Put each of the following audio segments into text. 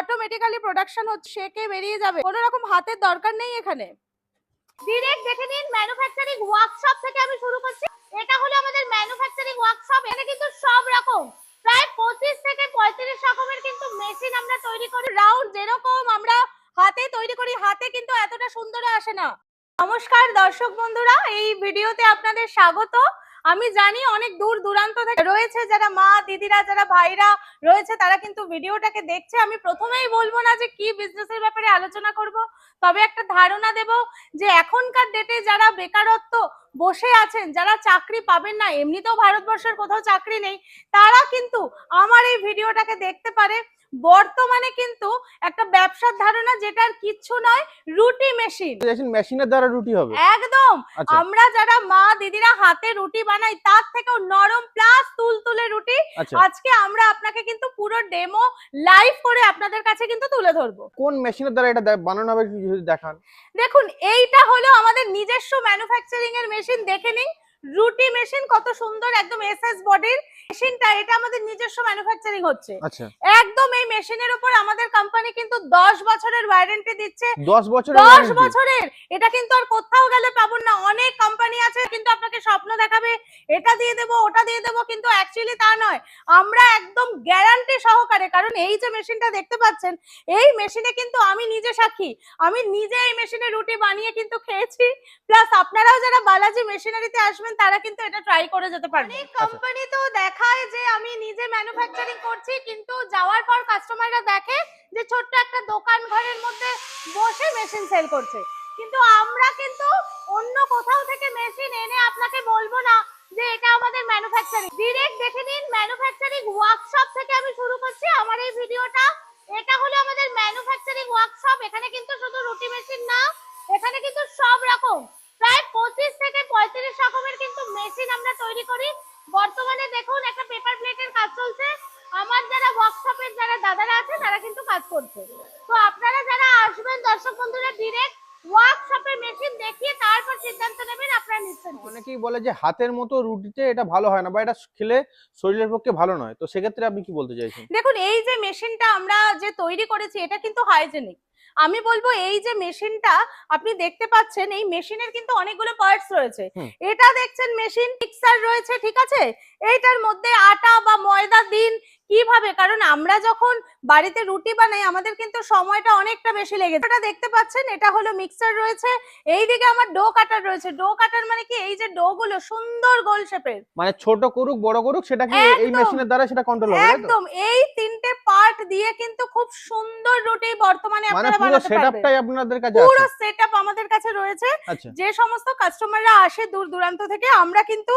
Automatically production হচ্ছে, সেকে বেরিয়ে যাবে, কোনো রকম হাতের দরকার নেই এখানে। ডিরেক্ট দেখে নিন, ম্যানুফ্যাকচারিং ওয়ার্কশপ থেকে আমি শুরু করছি। এটা হলো আমাদের ম্যানুফ্যাকচারিং ওয়ার্কশপ। এখানে কিন্তু সব রকম প্রায় 25 থেকে 35 রকমের কিন্তু মেশিন আমরা তৈরি করি। রাউন্ড যেরকম আমরা হাতে তৈরি করি, হাতে কিন্তু এতটা সুন্দর আসে না। নমস্কার দর্শক বন্ধুরা, এই ভিডিওতে আপনাদের স্বাগত। আমি জানি অনেক দূর দূরান্ত থেকে রয়েছে যারা মা দিদিরা, যারা ভাইরা রয়েছে, তারা কিন্তু ভিডিওটাকে দেখছে। আমি প্রথমেই বলবো না যে কি বিজনেসের ব্যাপারে আলোচনা করব, তবে একটা ধারণা দেব যে এখনকার ডেটে যারা বেকারত্ব বসে আছেন, যারা চাকরি পাবেন না, এমনিতেও ভারতবর্ষের কোথাও চাকরি নেই, তারা কিন্তু আমার এই ভিডিওটাকে দেখতে পারে। বর্তমানে কিন্তু একটা ব্যবসার ধারণা, যেটার কিচ্ছু নয়, রুটি মেশিন। মেশিনের দ্বারা রুটি হবে একদম। আমরা যারা মা দিদিরা হাতে রুটি বানাই, তার থেকেও নরম প্লাস তুলতুলে রুটি আজকে আমরা আপনাকে কিন্তু পুরো ডেমো লাইভ করে আপনাদের কাছে কিন্তু তুলে ধরবো। কোন মেশিনের দ্বারা এটা বানানো হবে যদি দেখান। দেখুন, এইটা হলো আমাদের নিজস্ব ম্যানুফ্যাকচারিং এর মেশিন। দেখে নিন রুটি মেশিন কত সুন্দর, একদম এসএস বডির মেশিনটা। এটা আমাদের নিজস্ব ম্যানুফ্যাকচারিং হচ্ছে। আচ্ছা, একদম এই মেশিনের উপর আমাদের কোম্পানি কিন্তু 10 বছরের ওয়ারেন্টি দিচ্ছে। 10 বছরের। এটা কিন্তু আর কোথাও গেলে পাবেন না। অনেক কোম্পানি আছে কিন্তু আপনাকে স্বপ্ন দেখাবে, এটা দিয়ে দেবো ওটা দিয়ে দেবো, কিন্তু অ্যাকচুয়ালি তা নয়। আমরা একদম গ্যারান্টি সহকারে, কারণ এই যে মেশিনটা দেখতে পাচ্ছেন, এই মেশিনে কিন্তু আমি নিজে সাক্ষী। আমি নিজে এই মেশিনে রুটি বানিয়ে কিন্তু খেয়েছি। প্লাস আপনারাও যারা বালাজি মেশিনারিতে আসবেন, তারা কিন্তু এটা ট্রাই করে যেতে পারবেন। কোম্পানি তো দেখায় যে আমি নিজে ম্যানুফ্যাকচারিং করছি, কিন্তু যাওয়ার পর কাস্টমাররা দেখে যে ছোট্ট একটা দোকান ঘরের মধ্যে বসে মেশিন সেল করছে। কিন্তু আমরা কিন্তু অন্য কোথাও থেকে মেশিন এনে আপনাকে বলবো না যে এটা আমাদের ম্যানুফ্যাকচারিং। ডিরেক্ট দেখে নিন, ম্যানুফ্যাকচারিং ওয়ার্কশপ থেকে আমি শুরু করছি আমার এই ভিডিওটা। এটা হলো আমাদের ম্যানুফ্যাকচারিং ওয়ার্কশপ। এখানে কিন্তু শুধু রুটি মেশিন না, এখানে কিন্তু সব রকম প্রায় 25 থেকে 35 রকমের কিন্তু মেশিন আমরা তৈরি করি। বর্তমানে দেখুন একটা পেপার প্লেটের কাজ চলছে। আমার যারা ওয়ার্কশপের যারা দাদারা আছে, তারা কিন্তু কাজ করছে। তো আপনারা যারা আসবেন দর্শক বন্ধুরা, ডিরেক্ট ওয়ার্কশপের মেশিন দেখিয়ে তারপর সিদ্ধান্ত নেবেন আপনারা নিশ্চয়ই। অনেকেই বলে যে হাতের মতো রুটিতে এটা ভালো হয় না, বা এটা খেলে শরীরের পক্ষে ভালো নয়, তো সেক্ষেত্রে আপনি কি বলতে চাইছেন? দেখুন, এই যে মেশিনটা আমরা যে তৈরি করেছি, এটা কিন্তু হাইজেনিক। আমি বলবো এই যে মেশিনটা আপনি দেখতে পাচ্ছেন, এই মেশিনের কিন্তু অনেকগুলো পার্টস রয়েছে। এটা দেখছেন মেশিন মিক্সার রয়েছে, ঠিক আছে? এইটার মধ্যে আটা বা ময়দা দিন কিভাবে, কারণ আমরা যখন বাড়িতে রুটি বানাই আমাদের কিন্তু সময়টা অনেকটা বেশি লেগে যায়। এটা দেখতে পাচ্ছেন, এটা হলো মিক্সার রয়েছে। এইদিকে আমার ডো কাটার রয়েছে। ডো কাটার মানে কি, এই যে ডো গুলো সুন্দর গোল শেপের, মানে ছোট করুক বড় করুক সেটা কি এই মেশিনের দ্বারা সেটা কন্ট্রোল হবে? একদম। এই তিনটে পার্ট দিয়ে কিন্তু খুব সুন্দর রুটি বর্তমানে আপনারা বানাতে পারবেন। সেটআপটাই আপনাদের কাছে আছে? পুরো সেটআপ আমাদের কাছে রয়েছে। যে সমস্ত কাস্টমাররা আসে দূর দূরান্ত থেকে, আমরা কিন্তু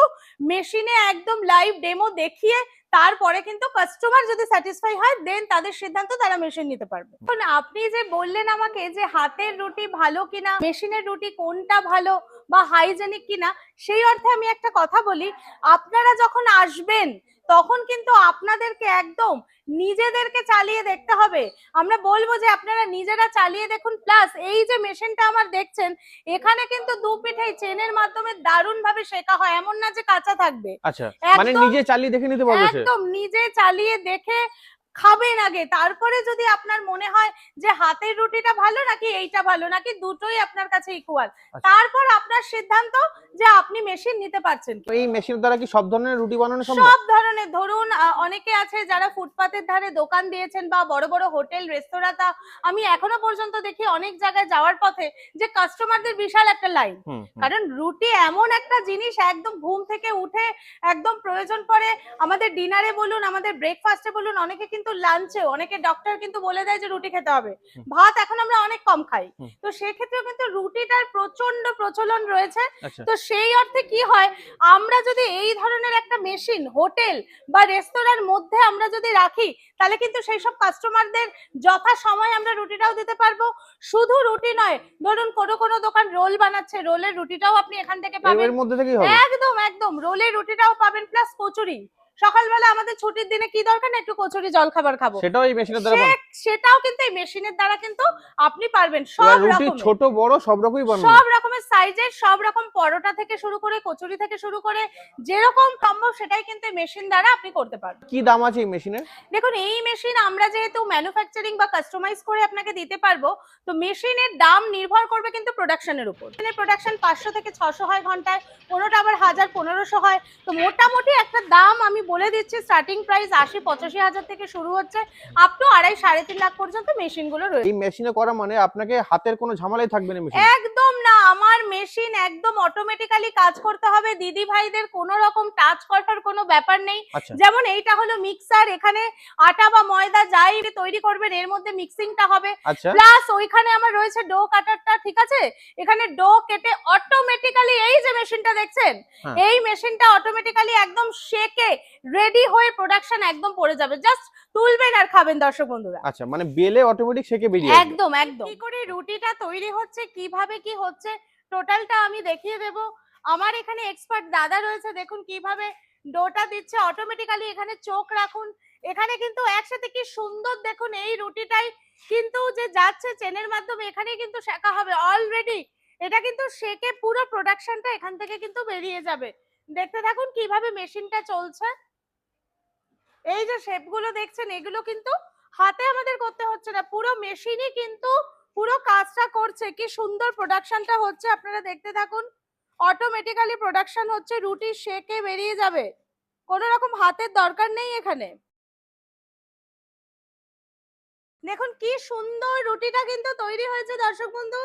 মেশিনে একদম লাইভ ডেমো দেখিয়ে তারপরে কিন্তু কাস্টমার যদি স্যাটিসফাই হয়, দেন তাদের সিদ্ধান্ত, তারা মেশিন নিতে পারবে। এখন আপনি যে বললেন আমাকে যে হাতের রুটি ভালো কিনা, মেশিনের রুটি কোনটা ভালো বা হাইজেনিক কিনা, সেই অর্থে আমি একটা কথা বলি। আপনারা যখন আসবেন তখন কিন্তু আপনাদেরকে একদম নিজেদেরকে চালিয়ে দেখতে হবে। আমরা বলবো যে আপনারা নিজেরা চালিয়ে দেখুন। প্লাস এই যে মেশিনটা আমার দেখছেন, এখানে কিন্তু দু পিঠেই চেনের মাধ্যমে দারুণ ভাবে শেখা হয়, এমন না যে কাঁচা থাকবে। আচ্ছা, মানে নিজে চালিয়ে দেখে নিতে পারবে? একদম নিজে চালিয়ে দেখে খাবেন আগে, তারপরে যদি আপনার মনে হয় যে হাতের রুটিটা ভালো নাকি এইটা ভালো, নাকি দুটোই আপনার কাছে ইকুয়াল, তারপর আপনার সিদ্ধান্ত যে আপনি মেশিন নিতে পারছেন। এই মেশিনের দ্বারা কি সব ধরনের রুটি বানানো সম্ভব? সব ধরনের। ধরুন অনেকে আছে যারা ফুটপাতের ধারে দোকান দিয়েছেন বা বড় বড় হোটেল রেস্তোরাঁতে, আমি এখনো পর্যন্ত দেখি অনেক জায়গায় যাওয়ার পথে যে কাস্টমারদের বিশাল একটা লাইন। কারণ রুটি এমন একটা জিনিস, একদম ঘুম থেকে উঠে একদম প্রয়োজন পড়ে। আমাদের ডিনারে বলুন, আমাদের ব্রেকফাস্টে বলুন, অনেকে কিন্তু লাঞ্চে, অনেকে ডক্টর কিন্তু বলে দেয় যে রুটি খেতে হবে। ভাত এখন আমরা অনেক কম খাই, তো সেক্ষেত্রেও কিন্তু রুটিটার প্রচন্ড প্রচলন রয়েছে। তো সেই অর্থে কি হয়, আমরা যদি এই ধরনের একটা মেশিন হোটেল বা রেস্তোরাঁর মধ্যে আমরা যদি রাখি, তাহলে কিন্তু সেই সব কাস্টমারদের যথা সময় আমরা রুটিটাও দিতে পারবো। শুধু রুটি নয়, ধরুন কোনো দোকান রোল বানাচ্ছে, রোলের রুটিটাও আপনি এখান থেকে পাবেন। এর মধ্যে থেকেই হবে? একদম একদম, রোলের রুটিটাও পাবেন, প্লাস কচুরি। সকালবেলা আমাদের ছুটির দিনে কি দরকার না একটু কচুরি জল খাবার খাবো, সেটাও এই মেশিনের দ্বারা সেটাও কিন্তু এই মেশিনের দ্বারা কিন্তু আপনি পারবেন। সব রুটি রকমের ছোট বড় সব রকমই বানানো, সব রকমের সাইজের, সব রকম পরোটা থেকে শুরু করে কচুরি থেকে শুরু করে যেরকম সম্ভব সেটাই কিন্তু মেশিন দ্বারা আপনি করতে পারবেন। কি দাম আছে এই মেশিনের? দেখুন এই মেশিন আমরা যেহেতু ম্যানুফ্যাকচারিং বা কাস্টমাইজ করে আপনাকে দিতে পারবো, তো মেশিনের দাম নির্ভর করবে কিন্তু প্রোডাকশনের উপর। প্রোডাকশন 500 থেকে 600 হয় ঘন্টায়, কোনোটা আবার 1000-1500 হয়। তো মোটামুটি একটা দাম আমি বলে দিচ্ছি, স্টার্টিং প্রাইস 80-85 হাজার থেকে শুরু হচ্ছে, আপ টু 2.5-3.5 লাখ পর্যন্ত মেশিন গুলো রয়েছে। এই মেশিনে করা মানে আপনাকে হাতের কোনো ঝামেলাই থাকবে না মেশিন? একদম না, আমার মেশিন একদম অটোমেটিক্যালি কাজ করতে হবে, দিদি ভাইদের কোনো রকম টাচ করার কোনো ব্যাপার নেই। আচ্ছা। যেমন এইটা হলো মিক্সার, এখানে আটা বা ময়দা যাই তৈরি করবেন এর মধ্যে মিক্সিংটা হবে, আচ্ছা। প্লাস ওইখানে আমার রয়েছে ডো কাটারটা, ঠিক আছে? এখানে ডো কেটে অটোমেটিক্যালি এই যে মেশিনটা দেখছেন, এই মেশিনটা অটোমেটিক্যালি একদম শেকে রেডি হয়ে প্রোডাকশন একদম পড়ে যাবে, জাস্ট তুলবেন আর খাবেন দর্শক বন্ধুরা। আচ্ছা, মানে বেলে অটোমেটিক সেকে বেরিয়ে আসবে। একদম একদম। কি করে রুটিটা তৈরি হচ্ছে, কিভাবে কি হচ্ছে, টোটালটা আমি দেখিয়ে দেব। আমার এখানে এক্সপার্ট দাদা রয়েছে, দেখুন কিভাবে ডোটা দিচ্ছে অটোমেটিক্যালি। এখানে চোখ রাখুন, এখানে কিন্তু একসাথে কি সুন্দর দেখুন এই রুটিটাই কিন্তু যে যাচ্ছে চেনের মাধ্যমে, এখানে কিন্তু শেখা হবে অলরেডি। এটা কিন্তু শেকে পুরো প্রোডাকশনটা এখান থেকে কিন্তু বেরিয়ে যাবে। দেখতে থাকুন কিভাবে মেশিনটা চলছে। এই যে শেপগুলো দেখছেন এগুলো কিন্তু হাতে আমাদের করতে হচ্ছে না, পুরো মেশিনই কিন্তু পুরো কাজটা করছে। কি সুন্দর প্রোডাকশনটা হচ্ছে, আপনারা দেখতে থাকুন। অটোমেটিক্যালি প্রোডাকশন হচ্ছে, রুটি শেকে বেরিয়ে যাবে, কোনো রকম হাতের দরকার নেই এখানে। দেখুন কি সুন্দর রুটিটা কিন্তু তৈরি হয়েছে দর্শক বন্ধু।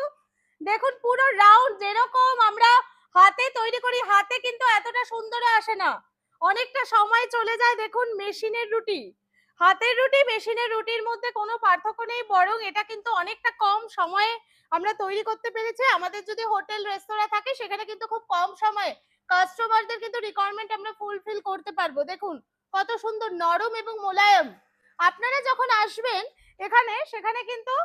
দেখুন পুরো রাউন্ড, যেরকম আমরা হাতে তৈরি করি হাতে কিন্তু এতটা সুন্দর আসে না, অনেকটা সময় চলে যায়। দেখুন মেশিনের রুটি, হাতের রুটি মেশিনের রুটির মধ্যে কোনো পার্থক্য নেই, বরং এটা কিন্তু অনেকটা কম সময়ে আমরা তৈরি করতে পেরেছি। আমাদের যদি হোটেল রেস্তোরাঁ থাকে সেখানে কিন্তু খুব কম সময়ে কাস্টমারদের কিন্তু রিকোয়ারমেন্ট আমরা ফুলফিল করতে পারবো। দেখুন কত সুন্দর নরম এবং মোলায়েম। আপনারা যখন আসবেন এখানে, সেখানে কিন্তু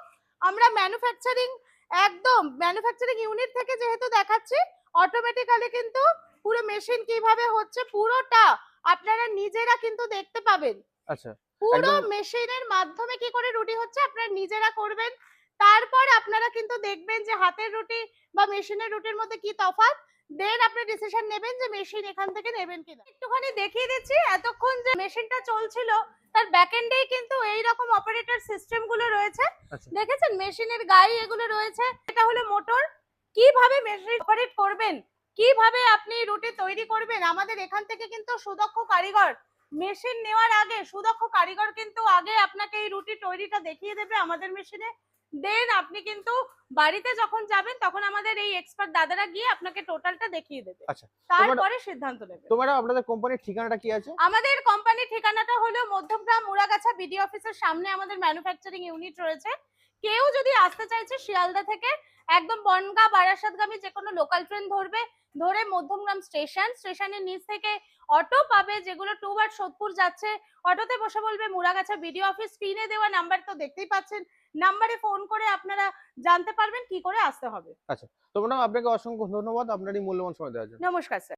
আমরা ম্যানুফ্যাকচারিং একদম ম্যানুফ্যাকচারিং ইউনিট থেকে যেহেতু দেখাচ্ছি, অটোমেটিক্যালি কিন্তু পুরো মেশিন কিভাবে হচ্ছে পুরোটা আপনারা নিজেরা কিন্তু দেখতে পাবেন। আচ্ছা, পুরো মেশিনের মাধ্যমে কি করে রুটি হচ্ছে আপনারা নিজেরা করবেন, তারপর আপনারা কিন্তু দেখবেন যে হাতের রুটি বা মেশিনের রুটির মধ্যে কি তফাৎ, দেন আপনি ডিসিশন নেবেন যে মেশিন এখান থেকে নেবেন কিনা। একটুখানি দেখিয়ে দিচ্ছি, এতক্ষণ যে মেশিনটা চলছিল তার ব্যাকএন্ডেই কিন্তু এই রকম অপারেটর সিস্টেম গুলো রয়েছে। দেখেছেন মেশিনের গায়ে এগুলো রয়েছে, এটা হলো মোটর। কিভাবে মেশিন অপারেট করবেন, কিভাবে আপনি রুটি তৈরি করবেন, আমাদের এখান থেকে কিন্তু সুদক্ষ কারিগর, মেশিন নেওয়ার আগে সুদক্ষ কারিগর কিন্তু আগে আপনাকে এই রুটি তৈরিটা দেখিয়ে দেবে আমাদের মেশিনে। দেন আপনি কিন্তু বাড়িতে যখন যাবেন তখন আমাদের এই এক্সপার্ট দাদারা গিয়ে আপনাকে টোটালটা দেখিয়ে দেবে। আচ্ছা, তারপরে সিদ্ধান্ত নেবে। তো ম্যাডাম আপনাদের কোম্পানির ঠিকানাটা কি আছে? আমাদের কোম্পানির ঠিকানাটা হলো মধ্যমগ্রাম মুড়াগাছা বিডি অফিসের সামনে আমাদের ম্যানুফ্যাকচারিং ইউনিট রয়েছে। কেউ যদি আসতে চাইছে শিয়ালদা থেকে, একদম বনগা বারাসাতগামী যে কোনো লোকাল ট্রেন ধরবে, ধরে মধ্যমগ্রাম স্টেশনের নিচ থেকে অটো পাবে যেগুলো 2 সোদপুর যাচ্ছে, অটোতে বসে বলবে মুড়াগাছা বিডি অফিস। স্ক্রিনে দেওয়া নাম্বার তো দেখতেই পাচ্ছেন, নাম্বারে ফোন করে আপনারা জানতে পারবেন কি করে আসতে হবে। আচ্ছা, তো ম্যাডাম আপনাকে অসংখ্য ধন্যবাদ আপনার এই মূল্যবান সময় দেওয়ার জন্য। নমস্কার স্যার।